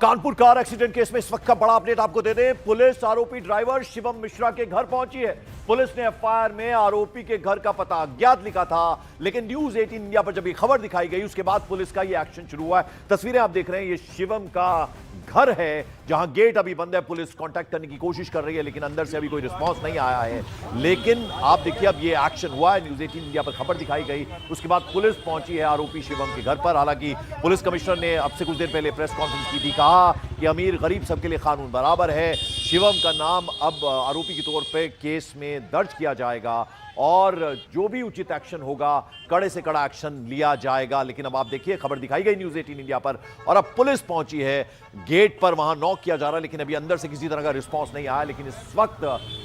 Kanpur car accident case में इस वक्त का बड़ा अपडेट आपको दे दें। पुलिस आरोपी ड्राइवर शिवम मिश्रा के घर पहुंची है। पुलिस ने एफआईआर में आरोपी के घर का पता अज्ञात लिखा था, लेकिन न्यूज 18 इंडिया पर जब ये खबर दिखाई गई उसके बाद पुलिस का ये एक्शन शुरू हुआ है। तस्वीरें आप देख रहे हैं, ये शिवम का घर है जहां गेट अभी बंद है। पुलिस कांटेक्ट करने की कोशिश कर रही है लेकिन अंदर से अभी कोई रिस्पांस नहीं आया है। लेकिन आप देखिए अब ये एक्शन हुआ है, न्यूज 18 इंडिया पर खबर दिखाई गई, उसके बाद पुलिस पहुंची है आरोपी शिवम के घर पर। हालांकि पुलिस कमिश्नर ने अब से कुछ देर पहले प्रेस कॉन्फ्रेंस की थी, कहा कि अमीर गरीब सबके लिए कानून बराबर है। शिवम का नाम अब आरोपी के तौर पर केस में दर्ज किया जाएगा और जो भी उचित एक्शन होगा कड़े से कड़ा एक्शन लिया जाएगा। लेकिन अब आप देखिए खबर दिखाई गई न्यूज 18 इंडिया पर और अब पुलिस पहुंची है गेट पर, वहां नॉक किया जा रहा है लेकिन अभी अंदर से किसी तरह का रिस्पांस नहीं आया। लेकिन इस वक्त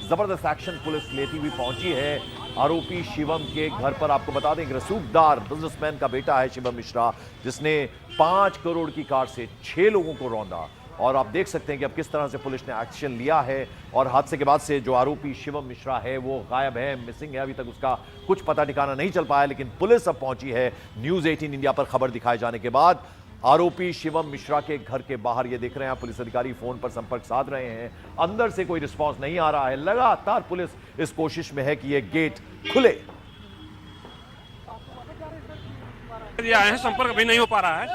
जबरदस्त एक्शन पुलिस लेती हुई पहुंची है आरोपी शिवम के घर पर। आपको बता दें रसूखदार बिजनेसमैन का बेटा है शिवम मिश्रा, जिसने 5 करोड़ की कार से 6 लोगों को रौंदा। और आप देख सकते हैं कि अब किस तरह से पुलिस ने एक्शन लिया है। और हादसे के बाद से जो आरोपी शिवम मिश्रा है वो गायब है, मिसिंग है, अभी तक उसका कुछ पता ठिकाना नहीं चल पाया। लेकिन पुलिस अब पहुंची है न्यूज 18 इंडिया पर खबर दिखाए जाने के बाद। आरोपी शिवम मिश्रा के घर के बाहर ये देख रहे हैं, पुलिस अधिकारी फोन पर संपर्क साध रहे हैं, अंदर से कोई रिस्पॉन्स नहीं आ रहा है। लगातार पुलिस इस कोशिश में है कि यह गेट खुले। आए हैं, संपर्क अभी नहीं हो पा रहा है।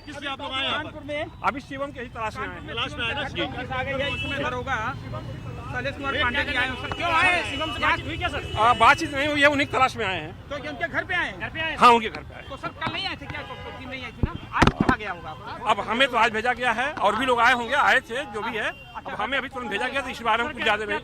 किस लिए आप लोग आए यहाँ पर? अभी शिवम के ही तलाश में आए हैं। तलाश में आए ना? इसमें होगा शैलेश कुमार पांडे जी आए हैं। सर क्यों आए? शिवम से बात हुई क्या सर? बातचीत नहीं हुई है, उन्हीं की तलाश में आए हैं। तो क्या उनके घर पे आए हैं? घर पे आए? हाँ, उनके घर पे आए। तो सर कल नहीं आए थे क्या? दिन नहीं आई थी ना, आज कहा गया होगा? अब हमें तो आज भेजा गया है और भी लोग आए होंगे, आए थे जो भी है। अब हमें अभी तुरंत भेजा गया तो इस बारे में कुछ ज्यादा नहीं।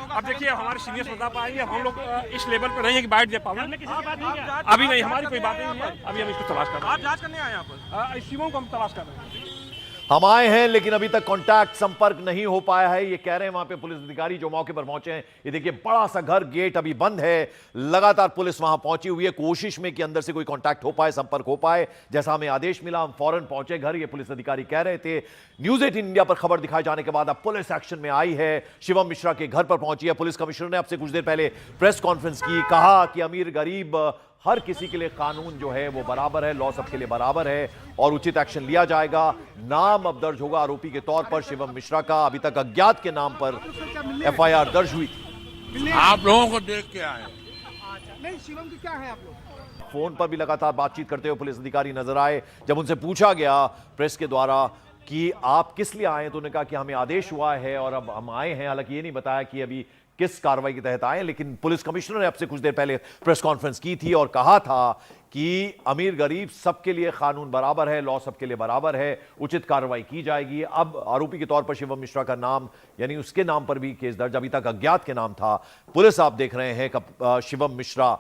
अब देखिए हमारे सीनियर्स बता पाएंगे, हम लोग इस लेवल पर नहीं है कि बाइट दे पाएंगे। अभी नहीं, हमारी कोई बात नहीं है, अभी हम इसको तलाश कर रहे हैं। आप जांच करने आए यहाँ पर? शिवम को हम तलाश कर रहे हैं। हम आए हैं लेकिन अभी तक कांटेक्ट संपर्क नहीं हो पाया है, ये कह रहे हैं वहां पे पुलिस अधिकारी जो मौके पर पहुंचे हैं। ये देखिए बड़ा सा घर, गेट अभी बंद है, लगातार पुलिस वहां पहुंची हुई है कोशिश में कि अंदर से कोई कांटेक्ट हो पाए, संपर्क हो पाए। जैसा हमें आदेश मिला हम फौरन पहुंचे घर, ये पुलिस अधिकारी कह रहे थे। न्यूज 18 इंडिया पर खबर दिखाए जाने के बाद अब पुलिस एक्शन में आई है, शिवम मिश्रा के घर पर पहुंची है। पुलिस कमिश्नर ने अब से कुछ देर पहले प्रेस कॉन्फ्रेंस की, कहा कि अमीर गरीब हर किसी के लिए कानून जो है वो बराबर है, लॉ सबके लिए बराबर है और उचित एक्शन लिया जाएगा। नाम अब दर्ज होगा आरोपी के तौर पर शिवम मिश्रा का। अभी तक अज्ञात के नाम पर एफआईआर दर्ज हुई थी। आप लोगों को देख के आए। नहीं, शिवम की क्या है आप लोग? फोन पर भी लगातार बातचीत करते हुए पुलिस अधिकारी नजर आए। जब उनसे पूछा गया प्रेस के द्वारा कि आप किस लिए आए, तो उन्होंने कहा कि हमें आदेश हुआ है और अब हम आए हैं। हालांकि ये नहीं बताया कि अभी किस कार्रवाई के तहत आए, लेकिन पुलिस कमिश्नर ने अब से कुछ देर पहले प्रेस कॉन्फ्रेंस की थी और कहा था कि अमीर गरीब सबके लिए कानून बराबर है, लॉ सबके लिए बराबर है, उचित कार्रवाई की जाएगी। अब आरोपी के तौर पर शिवम मिश्रा का नाम, यानी उसके नाम पर भी केस दर्ज, अभी तक अज्ञात के नाम था। पुलिस आप देख रहे हैं शिवम मिश्रा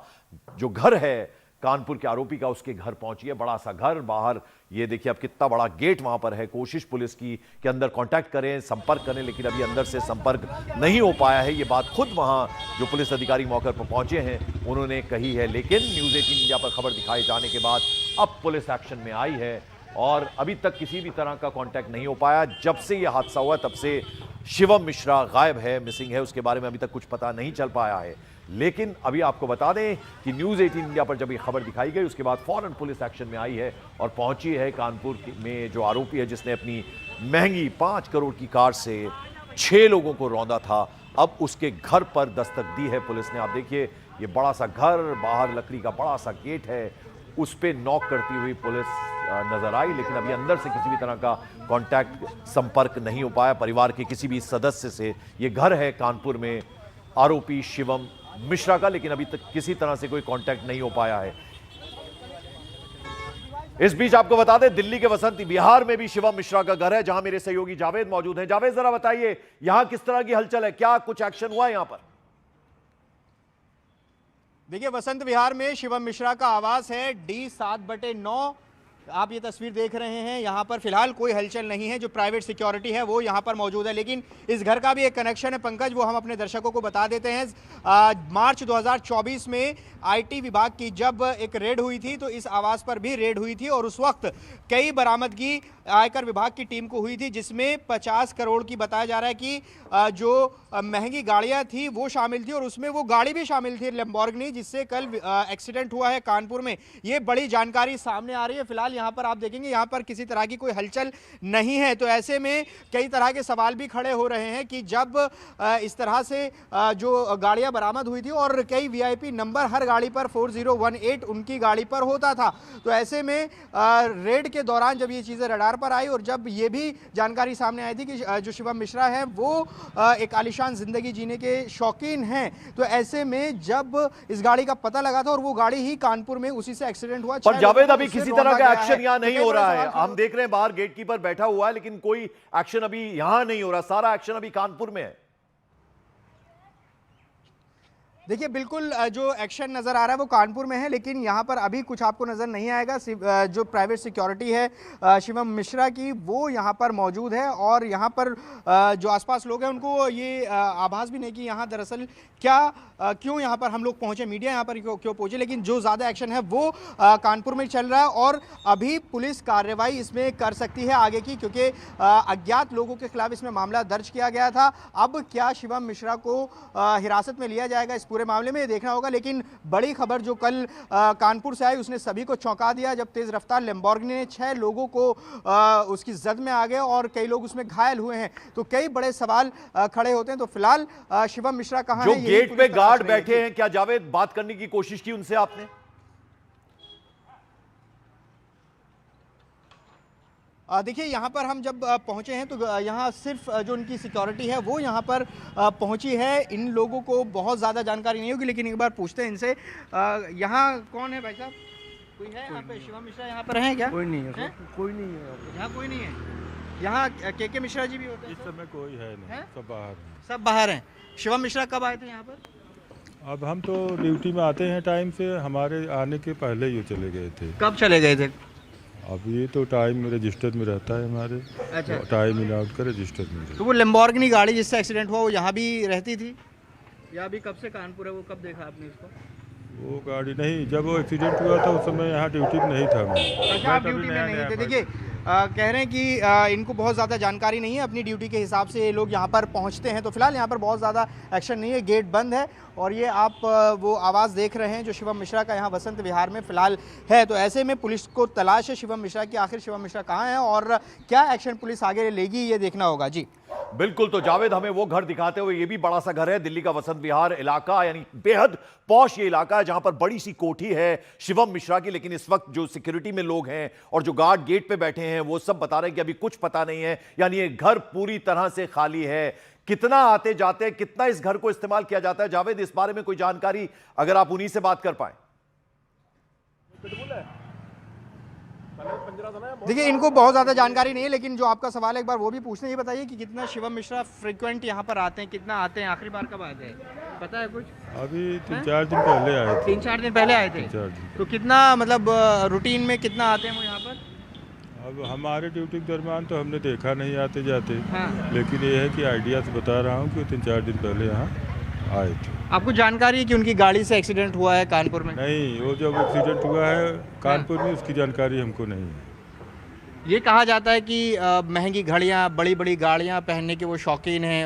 जो घर है कानपुर के आरोपी का, उसके घर पहुंची है। बड़ा सा घर, बाहर ये देखिए अब कितना बड़ा गेट वहां पर है। कोशिश पुलिस की कि अंदर कांटेक्ट करें, संपर्क करें, लेकिन अभी अंदर से संपर्क नहीं हो पाया है। ये बात खुद वहां जो पुलिस अधिकारी मौके पर पहुंचे हैं उन्होंने कही है। लेकिन न्यूज 18 इंडिया पर खबर दिखाए जाने के बाद अब पुलिस एक्शन में आई है और अभी तक किसी भी तरह का कांटेक्ट नहीं हो पाया। जब से यह हादसा हुआ तब से शिवम मिश्रा गायब है, मिसिंग है, उसके बारे में अभी तक कुछ पता नहीं चल पाया है। लेकिन अभी आपको बता दें कि न्यूज 18 इंडिया पर जब ये खबर दिखाई गई उसके बाद फौरन पुलिस एक्शन में आई है और पहुंची है कानपुर में जो आरोपी है जिसने अपनी महंगी 5 करोड़ की कार से 6 लोगों को रौंदा था। अब उसके घर पर दस्तक दी है पुलिस ने। आप देखिए ये बड़ा सा घर, बाहर लकड़ी का बड़ा सा गेट है, उस पर नॉक करती हुई पुलिस नजर आई, लेकिन अभी अंदर से किसी भी तरह का कांटेक्ट, संपर्क नहीं हो पाया परिवार के किसी भी सदस्य से। ये घर है कानपुर में आरोपी शिवम मिश्रा का, लेकिन अभी तक किसी तरह से कोई कांटेक्ट नहीं हो पाया है। इस बीच आपको बता दें दिल्ली के वसंत विहार में भी शिवम मिश्रा का घर है, जहां मेरे सहयोगी जावेद मौजूद हैं। जावेद जरा बताइए यहां किस तरह की हलचल है, क्या कुछ एक्शन हुआ है यहां पर? देखिए वसंत विहार में शिवम मिश्रा का आवास है, D7/9। आप ये तस्वीर देख रहे हैं, यहाँ पर फिलहाल कोई हलचल नहीं है। जो प्राइवेट सिक्योरिटी है वो यहाँ पर मौजूद है, लेकिन इस घर का भी एक कनेक्शन है पंकज, वो हम अपने दर्शकों को बता देते हैं। मार्च 2024 में आईटी विभाग की जब एक रेड हुई थी तो इस आवास पर भी रेड हुई थी और उस वक्त कई बरामदगी आयकर विभाग की टीम को हुई थी, जिसमें 50 करोड़ की बताया जा रहा है कि जो महंगी गाड़ियां थी वो शामिल थी और उसमें वो गाड़ी भी शामिल थी लैम्बोर्गिनी, जिससे कल एक्सीडेंट हुआ है कानपुर में। ये बड़ी जानकारी सामने आ रही है। फिलहाल यहाँ पर आप देखेंगे यहाँ पर किसी तरह की कोई हलचल नहीं है। तो ऐसे में कई तरह के सवाल भी खड़े हो रहे हैं कि जब इस तरह से जो गाड़ियां बरामद हुई थी और कई वीआईपी नंबर हर गाड़ी पर 4018 उनकी गाड़ी पर होता था, तो ऐसे में रेड के दौरान जब ये चीज़ें रडार पर आई और जब ये भी जानकारी सामने आई थी कि जो शिवम मिश्रा है वो एक आलीशान जिंदगी जीने के शौकीन हैं, तो ऐसे में जब इस गाड़ी का पता लगा था और वो गाड़ी ही कानपुर में उसी से एक्सीडेंट हुआ। पर जावेद, अभी किसी तरह का एक्शन यहाँ नहीं हो रहा है। हम देख रहे हैं बाहर गेटकीपर बैठा हुआ है, लेकिन कोई एक्शन अभी यहां नहीं हो रहा। सारा एक्शन अभी कानपुर में है। देखिए, बिल्कुल जो एक्शन नज़र आ रहा है वो कानपुर में है, लेकिन यहाँ पर अभी कुछ आपको नज़र नहीं आएगा। जो प्राइवेट सिक्योरिटी है शिवम मिश्रा की, वो यहाँ पर मौजूद है और यहाँ पर जो आसपास लोग हैं उनको ये आभास भी नहीं कि यहाँ दरअसल क्यों यहाँ पर हम लोग पहुँचे, मीडिया यहाँ पर क्यों पहुँचे। लेकिन जो ज़्यादा एक्शन है वो कानपुर में चल रहा है और अभी पुलिस कार्रवाई इसमें कर सकती है आगे की, क्योंकि अज्ञात लोगों के खिलाफ इसमें मामला दर्ज किया गया था। अब क्या शिवम मिश्रा को हिरासत में लिया जाएगा इस पूरे मामले में, ये देखना होगा। लेकिन बड़ी खबर जो कल कानपुर से आई उसने सभी को चौंका दिया, जब तेज रफ्तार लैम्बोर्गिनी ने 6 लोगों को उसकी जद में आ गए और कई लोग उसमें घायल हुए हैं। तो कई बड़े सवाल खड़े होते हैं। तो फिलहाल शिवम मिश्रा कहां है? जो गेट पे गार्ड बैठे हैं, क्या जावेद बात करने की कोशिश की उनसे आपने? देखिए, यहाँ पर हम जब पहुँचे हैं तो यहाँ सिर्फ जो उनकी सिक्योरिटी है वो यहाँ पर पहुँची है। इन लोगों को बहुत ज़्यादा जानकारी नहीं होगी, लेकिन एक बार पूछते हैं इनसे। यहाँ कौन है भाई साहब? कोई है यहाँ पे? शिवम मिश्रा यहाँ पर हैं क्या? कोई नहीं है, कोई नहीं है यहाँ कोई नहीं है। यहाँ के मिश्रा जी भी होते हैं? इस समय कोई है नहीं, सब बाहर हैं। सब बाहर हैं। शिवम मिश्रा कब आए थे यहाँ पर? अब हम तो ड्यूटी में आते हैं टाइम से, हमारे आने के पहले ही चले गए थे। कब चले गए थे? अब ये तो टाइम रजिस्टर में रहता है हमारे। अच्छा। टाइम इन आउट का रजिस्टर में। तो वो लैम्बोर्गिनी गाड़ी जिससे एक्सीडेंट हुआ वो यहाँ भी रहती थी या अभी कब से कानपुर है? वो कब देखा आपने इसको? वो गाड़ी नहीं, जब वो एक्सीडेंट हुआ था उस समय यहाँ ड्यूटी में नहीं था मैं। अच्छा, आप ड्यूटी में नहीं थे। देखिए, कह रहे हैं कि इनको बहुत ज़्यादा जानकारी नहीं है, अपनी ड्यूटी के हिसाब से ये लोग यहाँ पर पहुँचते हैं। तो फिलहाल यहाँ पर बहुत ज़्यादा एक्शन नहीं है, गेट बंद है और ये आप वो आवाज़ देख रहे हैं जो शिवम मिश्रा का यहाँ वसंत विहार में फिलहाल है। तो ऐसे में पुलिस को तलाश है शिवम मिश्रा की, आखिर शिवम मिश्रा कहाँ है और क्या एक्शन पुलिस आगे लेगी, ये देखना होगा। जी बिल्कुल। तो जावेद, हमें वो घर दिखाते हुए, ये भी बड़ा सा घर है, दिल्ली का वसंत विहार इलाका, यानी बेहद पॉश ये इलाका है जहां पर बड़ी सी कोठी है शिवम मिश्रा की। लेकिन इस वक्त जो सिक्योरिटी में लोग हैं और जो गार्ड गेट पे बैठे हैं वो सब बता रहे हैं कि अभी कुछ पता नहीं है, यानी ये घर पूरी तरह से खाली है। कितना आते जाते हैं, कितना इस घर को इस्तेमाल किया जाता है, जावेद इस बारे में कोई जानकारी अगर आप उन्हीं से बात कर पाए? देखिए, इनको बहुत ज़्यादा जानकारी नहीं है, लेकिन जो आपका सवाल है एक बार वो भी पूछना। ये बताइए कि कितना शिवम मिश्रा फ्रीक्वेंट यहाँ पर आते हैं, कितना आते हैं, आखिरी बार कब आते हैं, पता है कुछ? अभी 3-4 दिन पहले आए थे। 3-4 दिन पहले आए थे। 3-4 दिन। तो कितना मतलब रूटीन में कितना आते हैं वो यहाँ पर? अब हमारे ड्यूटी के दरमियान तो हमने देखा नहीं आते जाते। हाँ। लेकिन ये है कि आइडिया से बता रहा हूँ कि 3-4 दिन पहले यहाँ आए थे। आपको जानकारी है कि उनकी गाड़ी से एक्सीडेंट हुआ है कानपुर में? नहीं, वो जब एक्सीडेंट हुआ है कानपुर में उसकी जानकारी हमको नहीं है। ये कहा जाता है कि महंगी घड़ियाँ, बड़ी बड़ी गाड़ियाँ पहनने के वो शौकीन हैं।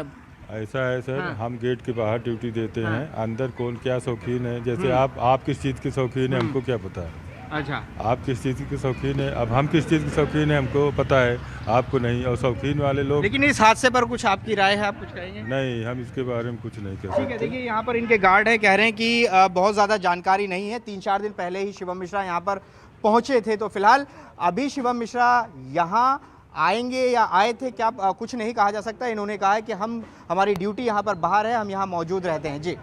ऐसा है सर। हाँ। हम गेट के बाहर ड्यूटी देते हैं, अंदर कौन क्या शौकीन है, जैसे आप किस चीज़ के शौकीन है हमको क्या पता है। अच्छा, आप किस चीज़ के शौकीन है, अब हम किस चीज़ के शौकीन है हमको पता है, आपको नहीं। और शौकीन वाले लोग। लेकिन इस हादसे पर कुछ आपकी राय है, आप कुछ कहेंगे? नहीं, हम इसके बारे में कुछ नहीं कह ठीक है। सकते। देखिए, यहाँ पर इनके गार्ड है, कह रहे हैं कि बहुत ज़्यादा जानकारी नहीं है। 3-4 दिन पहले ही शिवम मिश्रा यहाँ पर पहुँचे थे। तो फिलहाल अभी शिवम मिश्रा यहाँ आएंगे या आए थे क्या कुछ नहीं कहा जा सकता। इन्होंने कहा है कि हमारी ड्यूटी यहाँ पर बाहर है, हम यहाँ मौजूद रहते हैं। जी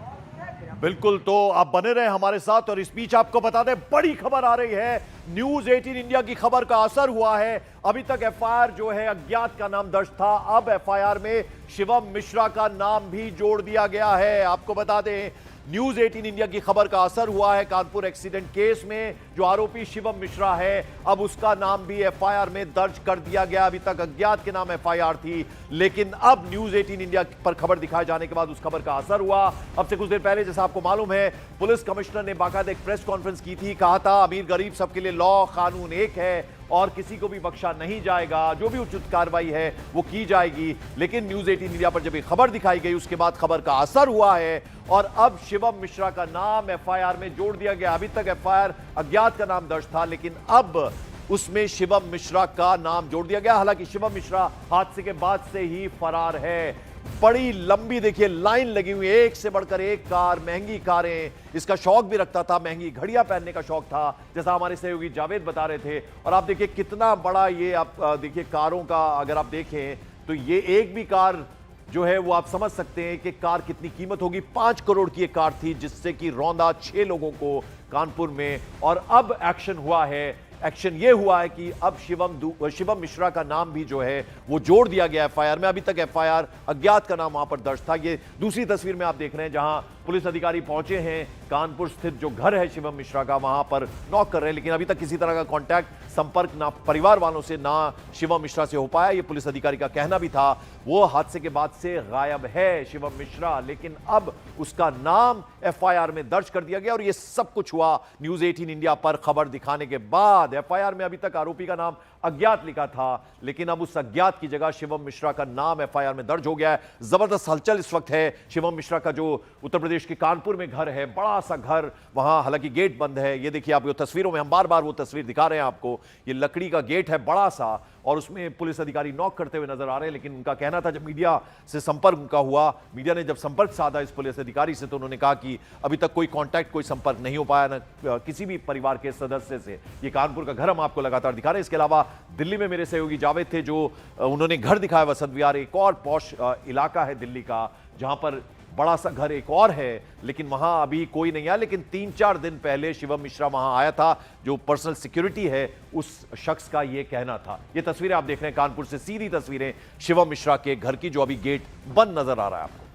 बिल्कुल। तो आप बने रहे हमारे साथ और इस बीच आपको बता दें, बड़ी खबर आ रही है। न्यूज 18 इंडिया की खबर का असर हुआ है। अभी तक एफआईआर जो है अज्ञात का नाम दर्ज था, अब एफआईआर में शिवम मिश्रा का नाम भी जोड़ दिया गया है। आपको बता दें, न्यूज 18 इंडिया की खबर का असर हुआ है। कानपुर एक्सीडेंट केस में जो आरोपी शिवम मिश्रा है, अब उसका नाम भी एफआईआर में दर्ज कर दिया गया। अभी तक अज्ञात के नाम एफआईआर थी, लेकिन अब न्यूज 18 इंडिया पर खबर दिखाए जाने के बाद उस खबर का असर हुआ। अब से कुछ देर पहले, जैसा आपको मालूम है, पुलिस कमिश्नर ने बाकायदा एक प्रेस कॉन्फ्रेंस की थी। कहा था अमीर गरीब सबके लिए लॉ कानून एक है और किसी को भी बख्शा नहीं जाएगा, जो भी उचित कार्रवाई है वो की जाएगी। लेकिन न्यूज़ 18 इंडिया पर जब ये खबर दिखाई गई उसके बाद खबर का असर हुआ है और अब शिवम मिश्रा का नाम एफआईआर में जोड़ दिया गया। अभी तक एफआईआर अज्ञात का नाम दर्ज था, लेकिन अब उसमें शिवम मिश्रा का नाम जोड़ दिया गया। हालांकि शिवम मिश्रा हादसे के बाद से ही फरार है। बड़ी लंबी देखिए लाइन लगी हुई है, एक से बढ़कर एक कार, महंगी कारें, इसका शौक भी रखता था, महंगी घड़ियां पहनने का शौक था, जैसा हमारे सहयोगी जावेद बता रहे थे। और आप देखिए कितना बड़ा ये, आप देखिए कारों का अगर आप देखें तो ये एक भी कार जो है वो आप समझ सकते हैं कि कार कितनी कीमत होगी। 5 करोड़ की एक कार थी जिससे कि रौंदा 6 लोगों को कानपुर में। और अब एक्शन हुआ है, एक्शन ये हुआ है कि अब शिवम मिश्रा का नाम भी जो है वो जोड़ दिया गया एफआईआर में। अभी तक एफआईआर अज्ञात का नाम वहां पर दर्ज था। ये दूसरी तस्वीर में आप देख रहे हैं जहां पुलिस अधिकारी पहुंचे हैं कानपुर स्थित जो घर है शिवम मिश्रा का, वहां पर नॉक कर रहे हैं, लेकिन अभी तक किसी तरह का कांटेक्ट, संपर्क ना परिवार वालों से ना शिवम मिश्रा से हो पाया। ये पुलिस अधिकारी का कहना भी था। वो हादसे के बाद से गायब है शिवम मिश्रा, लेकिन अब उसका नाम एफआईआर में दर्ज कर दिया गया। और ये सब कुछ हुआ न्यूज़ 18 इंडिया पर खबर दिखाने के बाद। एफआईआर में अभी तक आरोपी का नाम अज्ञात लिखा था, लेकिन अब उस अज्ञात की जगह शिवम मिश्रा का नाम एफआईआर में दर्ज हो गया है। जबरदस्त हलचल इस वक्त है। शिवम मिश्रा का जो उत्तर प्रदेश के कानपुर में घर है, बड़ा सा घर, वहां हालांकि गेट बंद है। ये देखिए आप, ये तस्वीरों में हम बार बार वो तस्वीर दिखा रहे हैं आपको। ये लकड़ी का गेट है बड़ा सा और उसमें पुलिस अधिकारी नॉक करते हुए नजर आ रहे हैं। लेकिन उनका कहना था, जब मीडिया से संपर्क उनका हुआ, मीडिया ने जब संपर्क साधा इस पुलिस अधिकारी से, तो उन्होंने कहा कि अभी तक कोई कांटेक्ट, कोई संपर्क नहीं हो पाया न किसी भी परिवार के सदस्य से। ये कानपुर का घर हम आपको लगातार दिखा रहे हैं। इसके अलावा दिल्ली में मेरे सहयोगी जावेद थे, जो उन्होंने घर दिखाया वसंत विहार, एक और पॉश इलाका है दिल्ली का जहां पर बड़ा सा घर एक और है, लेकिन वहां अभी कोई नहीं आया। लेकिन 3-4 दिन पहले शिवम मिश्रा वहां आया था। जो पर्सनल सिक्योरिटी है उस शख्स का यह कहना था। ये तस्वीरें आप देख रहे हैं कानपुर से, सीधी तस्वीरें शिवम मिश्रा के घर की, जो अभी गेट बंद नजर आ रहा है आपको।